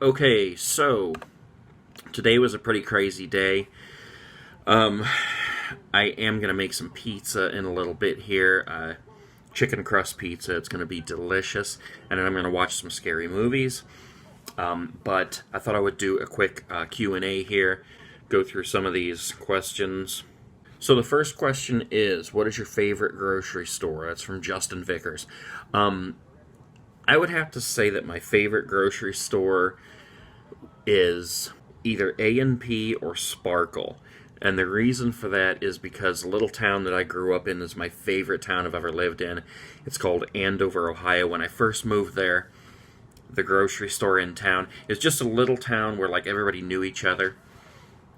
Okay, so today was a pretty crazy day. Um, I am gonna make some pizza in a little bit here. Chicken crust pizza. It's gonna be delicious, and then I'm gonna watch some scary movies. But I thought I would do a quick Q&A here, go through some of these questions. So the first question is, what is your favorite grocery store? That's from Justin Vickers. Um, I would have to say that my favorite grocery store is either A&P or Sparkle. And the reason for that is because the little town that I grew up in is my favorite town I've ever lived in. It's called Andover, Ohio. When I first moved there, the grocery store in town is just a little town where like everybody knew each other,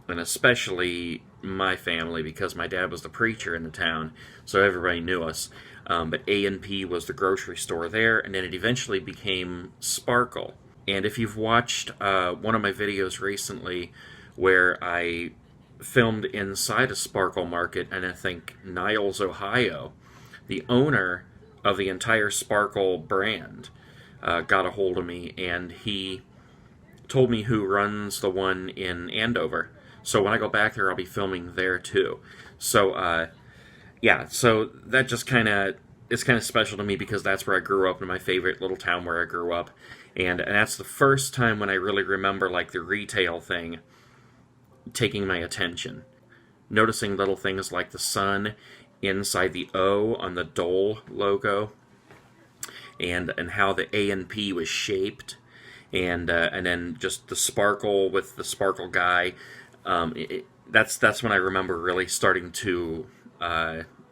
and especially my family because my dad was the preacher in the town, so everybody knew us. But A&P was the grocery store there, and then it eventually became Sparkle. And if you've watched one of my videos recently where I filmed inside a Sparkle Market, and I think Niles, Ohio, the owner of the entire Sparkle brand got a hold of me, and he told me who runs the one in Andover. So when I go back there, I'll be filming there too. So yeah, so that just kind of it's kind of special to me because that's where I grew up in my favorite little town where I grew up, and that's the first time when I really remember like the retail thing taking my attention, noticing little things like the sun inside the O on the Dole logo, and how the A and P was shaped, and then just the sparkle with the sparkle guy. That's when I remember really starting to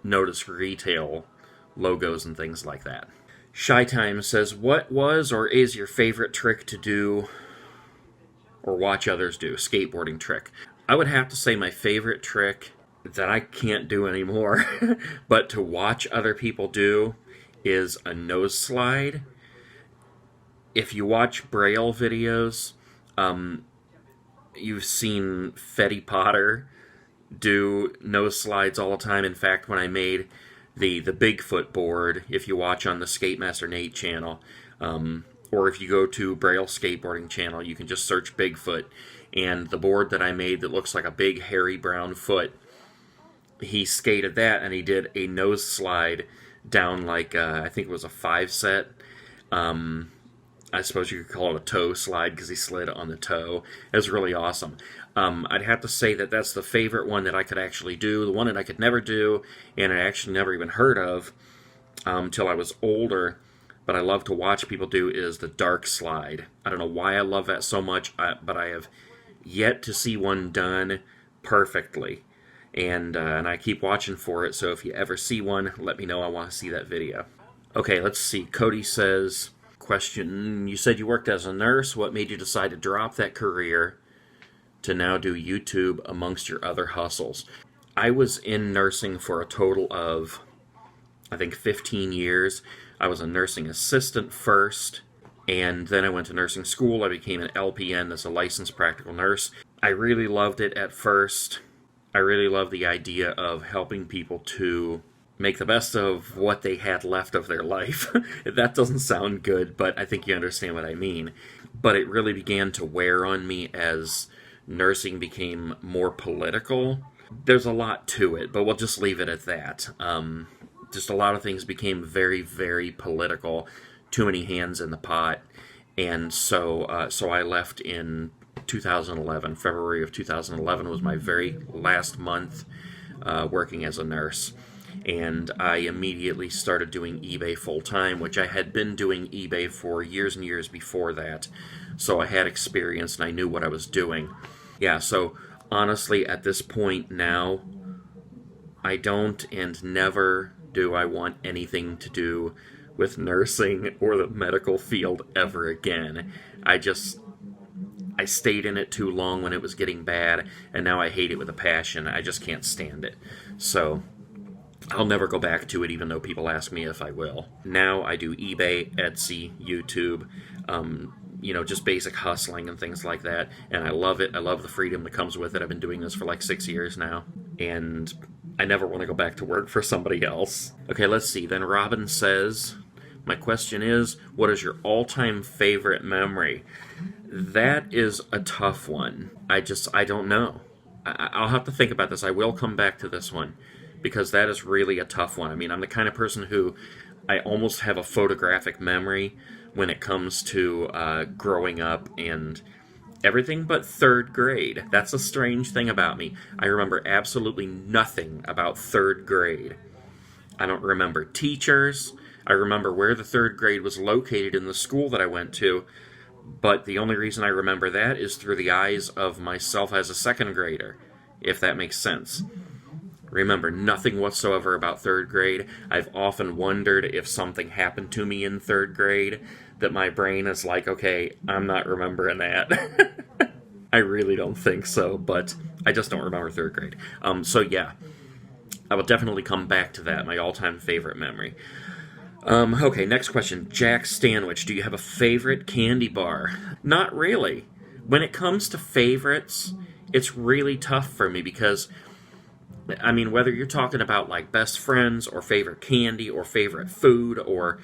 notice retail logos and things like that. Shy Time says, "What was or is your favorite trick to do or watch others do? Skateboarding trick." I would have to say my favorite trick that I can't do anymore, but to watch other people do is a nose slide. If you watch Braille videos, you've seen Fetty Potter do nose slides all the time. In fact, when I made the Bigfoot board, if you watch on the Skate Master Nate channel, or if you go to Braille Skateboarding channel, you can just search Bigfoot. And the board that I made that looks like a big hairy brown foot, he skated that and he did a nose slide down like I think it was a 5 set. I suppose you could call it a toe slide because he slid on the toe. It was really awesome. I'd have to say that that's the favorite one that I could actually do. The one that I could never do, and I actually never even heard of till I was older, but I love to watch people do, is the dark slide. I don't know why I love that so much, but I have yet to see one done perfectly. And I keep watching for it, so if you ever see one, let me know. I want to see that video. Okay, let's see. Cody says, question, you said you worked as a nurse. What made you decide to drop that career to now do YouTube amongst your other hustles? I was in nursing for a total of, I think, 15 years. I was a nursing assistant first, and then I went to nursing school. I became an LPN, as a licensed practical nurse. I really loved it at first. I really loved the idea of helping people to make the best of what they had left of their life. That doesn't sound good, but I think you understand what I mean. But it really began to wear on me as nursing became more political. There's a lot to it, but we'll just leave it at that. Just a lot of things became very, very political. Too many hands in the pot. And so I left in 2011. February of 2011 was my very last month working as a nurse. And I immediately started doing eBay full-time, which I had been doing eBay for years and years before that. So I had experience and I knew what I was doing. Yeah, so honestly, at this point now, I don't and never do I want anything to do with nursing or the medical field ever again. I stayed in it too long when it was getting bad, and now I hate it with a passion. I just can't stand it. So I'll never go back to it, even though people ask me if I will. Now I do eBay, Etsy, YouTube, just basic hustling and things like that. And I love it. I love the freedom that comes with it. I've been doing this for like 6 years now. And I never want to go back to work for somebody else. Okay, let's see. Then Robin says, my question is, what is your all-time favorite memory? That is a tough one. I don't know. I'll have to think about this. I will come back to this one because that is really a tough one. I mean, I'm the kind of person who I almost have a photographic memory when it comes to growing up and everything but third grade. That's a strange thing about me. I remember absolutely nothing about third grade. I don't remember teachers. I remember where the third grade was located in the school that I went to, but the only reason I remember that is through the eyes of myself as a second grader, if that makes sense. Remember nothing whatsoever about third grade. I've often wondered if something happened to me in third grade that my brain is like, okay, I'm not remembering that. I really don't think so, but I just don't remember third grade. So yeah, I will definitely come back to that, my all-time favorite memory. Okay, next question. Jack Stanwich, do you have a favorite candy bar? Not really. When it comes to favorites, it's really tough for me because, I mean, whether you're talking about like best friends or favorite candy or favorite food or,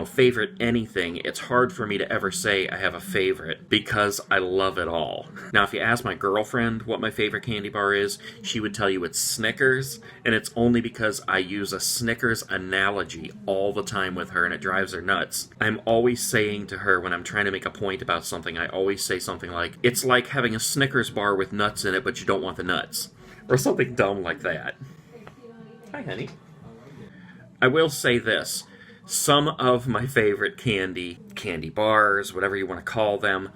favorite anything, it's hard for me to ever say I have a favorite because I love it all. Now, if you ask my girlfriend what my favorite candy bar is, she would tell you it's Snickers, and it's only because I use a Snickers analogy all the time with her, and it drives her nuts. I'm always saying to her when I'm trying to make a point about something, I always say something like, it's like having a Snickers bar with nuts in it, but you don't want the nuts. Or something dumb like that. Hi, honey. I will say this. Some of my favorite candy bars, whatever you want to call them,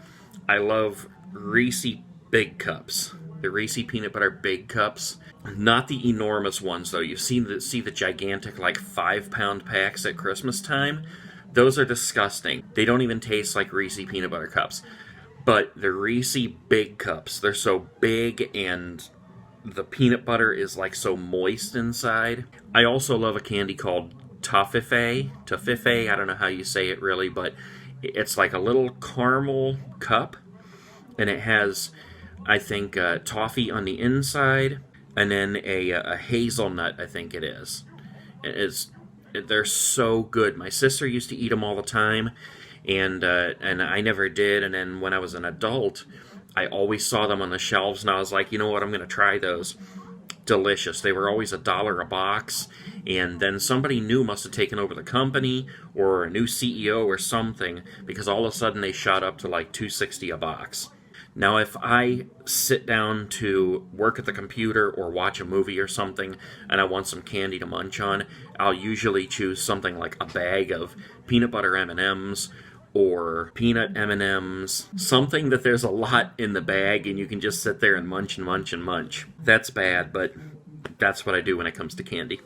I love Reese Big Cups. The Reese Peanut Butter Big Cups. Not the enormous ones, though. You see the gigantic, like, 5-pound packs at Christmas time? Those are disgusting. They don't even taste like Reese Peanut Butter Cups. But the Reese Big Cups, they're so big and the peanut butter is like so moist inside. I also love a candy called Toffifee. Toffifee, I don't know how you say it really, but it's like a little caramel cup, and it has, I think, toffee on the inside, and then a hazelnut, I think it is. They're so good. My sister used to eat them all the time, and I never did, and then when I was an adult, I always saw them on the shelves, and I was like, you know what, I'm going to try those. Delicious. They were always $1 a box, and then somebody new must have taken over the company, or a new CEO or something, because all of a sudden they shot up to like $2.60 a box. Now, if I sit down to work at the computer or watch a movie or something, and I want some candy to munch on, I'll usually choose something like a bag of peanut butter M&Ms, or peanut M&Ms, something that there's a lot in the bag and you can just sit there and munch and munch and munch. That's bad, but that's what I do when it comes to candy.